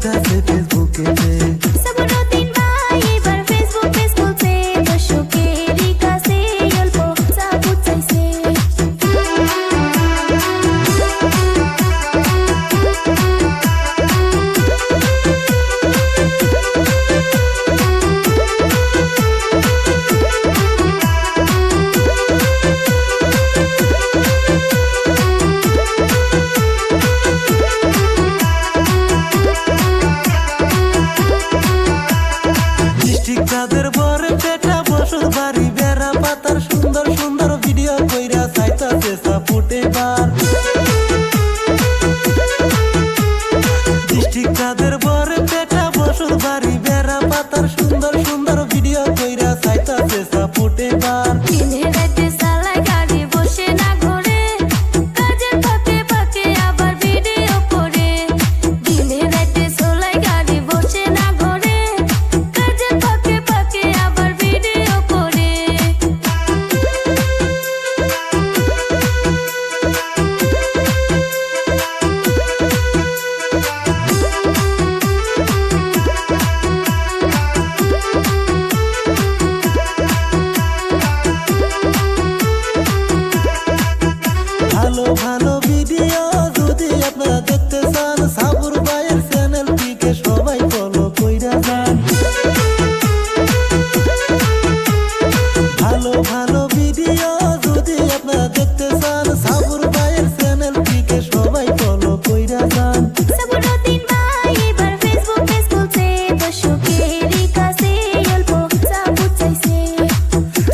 দিতাছে ফেসবুকেতে। সাবুরুদ্দিন ভাই এবার Facebook page খুলছে, দর্শকেরই কাছে অল্প সাপোর্ট চাইছে। তাদের বরে পেটা বসত বাড়ি বেড়া পাতার সুন্দর সুন্দর ভিডিও কইরা চাইতাছে সাপোর্ট এবার। ডিস্ট্রিক্ট তাদের বরে পেটা বসত বাড়ি বেড়া পাতার সুন্দর সুন্দর ভিডিও কইরা চাইতাছে সাপোর্ট এবার। দিনে রাতে সালাই গাড়ি বসে না ঘরে, কাজের ফাঁকে ফাঁকে আবার ভিডিও করে। দিনে রাতে সালাই গাড়ি বসে না ঘরে, কাজের ফাঁকে ফাঁকে আবার ভিডিও করে। ভালো ভালো ভিডিও যদি আপনারা দেখতে চান, সাবুর ভাইয়ের চ্যানেলটিকে সবাই ফলো কইরা যান। ভালো ভালো ভিডিও যদি আপনারা দেখতে চান, সাবুর ভাইয়ের চ্যানেলটিকে সবাই ফলো কইরা যান। সাবুরুদ্দিন ভাই এবার ফেসবুক পেজ খুলছে, দর্শকেরই কাছে অল্প সাপোর্ট চাইছে।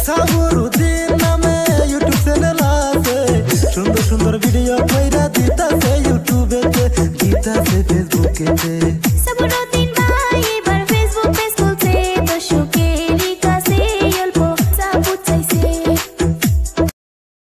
সাবুরুদ্দিন নামে ইউটিউব চ্যানেল আছে, সুন্দর সুন্দর ভিডিও কইরা দিতাছে ইউটিউবেতে, দিতাছে ফেসবুকেতে। সাবুর